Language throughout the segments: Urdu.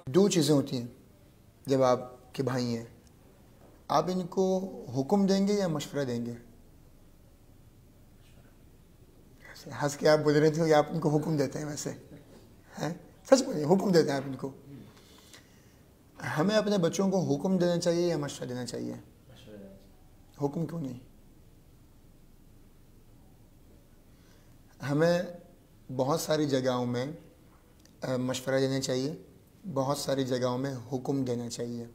دو چیزیں ہوتی ہیں جب آپ کے بھائی ہیں، آپ ان کو حکم دیں گے یا مشورہ دیں گے؟ ہنس کے آپ بول رہے تھے کہ آپ ان کو حکم دیتے ہیں، ویسے ہیں سچ بولے حکم دیتے ہیں آپ ان کو؟ ہمیں اپنے بچوں کو حکم دینا چاہیے یا مشورہ دینا چاہیے؟ حکم کیوں نہیں؟ ہمیں بہت ساری جگہوں میں مشورہ دینا چاہیے، بہت ساری جگہوں میں حکم دینا چاہیے،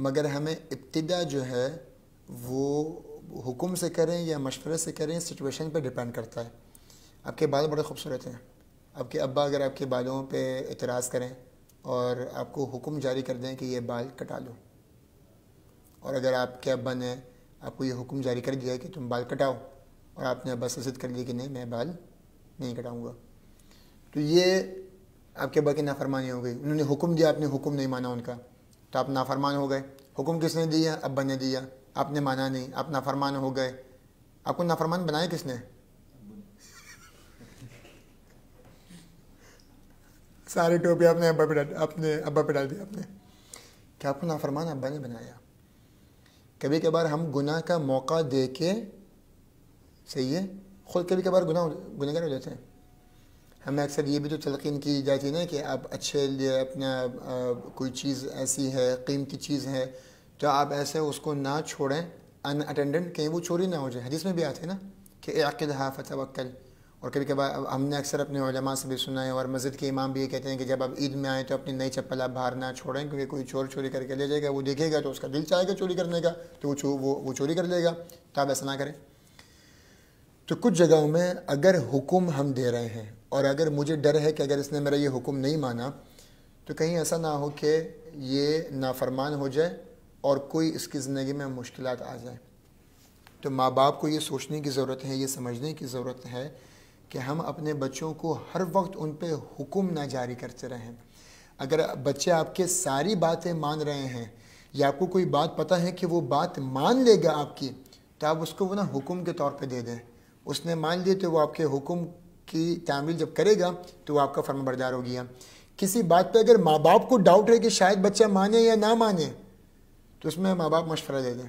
مگر ہمیں ابتدا جو ہے وہ حکم سے کریں یا مشورے سے کریں، سچویشن پہ ڈیپینڈ کرتا ہے۔ آپ کے بال بڑے خوبصورت ہیں، آپ کے ابا اگر آپ کے بالوں پہ اعتراض کریں اور آپ کو حکم جاری کر دیں کہ یہ بال کٹا لو، اور اگر آپ کے ابا نے آپ کو یہ حکم جاری کر دیا کہ تم بال کٹاؤ، اور آپ نے ابا سے ضد کر لی کہ نہیں میں بال نہیں کٹاؤں گا، تو یہ آپ کے ابا کی نافرمانی ہو گئی۔ انہوں نے حکم دیا، آپ نے حکم نہیں مانا ان کا، تو آپ نافرمان ہو گئے۔ حکم کس نے دیا؟ ابا نے دیا، آپ نے مانا نہیں، آپ نافرمان ہو گئے۔ آپ کو نافرمان بنایا کس نے؟ سارے ٹوپی آپ نے ابا پہ ڈال دیا آپ نے، کہ آپ کو نافرمان ابا نے بنایا۔ کبھی کبھار ہم گناہ کا موقع دے کے، صحیح ہے، خود کبھی کبھار گنہگار ہو جاتے ہیں۔ ہمیں اکثر یہ بھی تو تلقین کی جاتی ہے نا کہ آپ اچھے لیے اپنا کوئی چیز ایسی ہے، قیمتی چیز ہے، تو آپ ایسے اس کو نہ چھوڑیں ان اٹینڈنٹ، کہیں وہ چوری نہ ہو جائے۔ حدیث میں بھی آتے ہیں نا کہ اعقدھا فتوکل۔ اور کبھی کبھار ہم نے اکثر اپنے علماء سے بھی سنا ہے، اور مسجد کے امام بھی یہ کہتے ہیں کہ جب آپ عید میں آئیں تو اپنی نئی چپل آپ باہر نہ چھوڑیں، کیونکہ کوئی چور چوری کر کے لے جائے گا، وہ دیکھے گا تو اس کا دل چاہے گا چوری کرنے کا، تو وہ چوری کر لے گا، تو آپ ایسا نہ کریں۔ تو کچھ جگہوں میں اگر حکم ہم دے رہے ہیں، اور اگر مجھے ڈر ہے کہ اگر اس نے میرا یہ حکم نہیں مانا تو کہیں ایسا نہ ہو کہ یہ نافرمان ہو جائے اور کوئی اس کی زندگی میں مشکلات آ جائیں، تو ماں باپ کو یہ سوچنے کی ضرورت ہے، یہ سمجھنے کی ضرورت ہے کہ ہم اپنے بچوں کو ہر وقت ان پہ حکم نہ جاری کرتے رہیں۔ اگر بچے آپ کے ساری باتیں مان رہے ہیں، یا آپ کو کوئی بات پتہ ہے کہ وہ بات مان لے گا آپ کی، تو آپ اس کو وہ نا حکم کے طور پہ دے دیں۔ اس نے مان لی تو وہ آپ کے حکم کی تعمیل جب کرے گا تو وہ آپ کا فرما بردار ہو گیا۔ کسی بات پہ اگر ماں باپ کو ڈاؤٹ ہے کہ شاید بچہ مانے یا نہ مانے، تو اس میں ماں باپ مشورہ دے دیں۔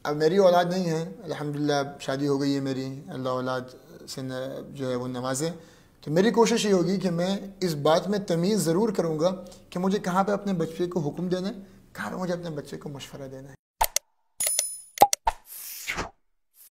اب میری اولاد نہیں ہے، الحمدللہ شادی ہو گئی ہے میری، اللہ اولاد سے جو ہے وہ نوازے، تو میری کوشش یہ ہوگی کہ میں اس بات میں تمیز ضرور کروں گا کہ مجھے کہاں پہ اپنے بچے کو حکم دینا ہے، کہاں پہ مجھے اپنے بچے کو مشورہ دینا ہے۔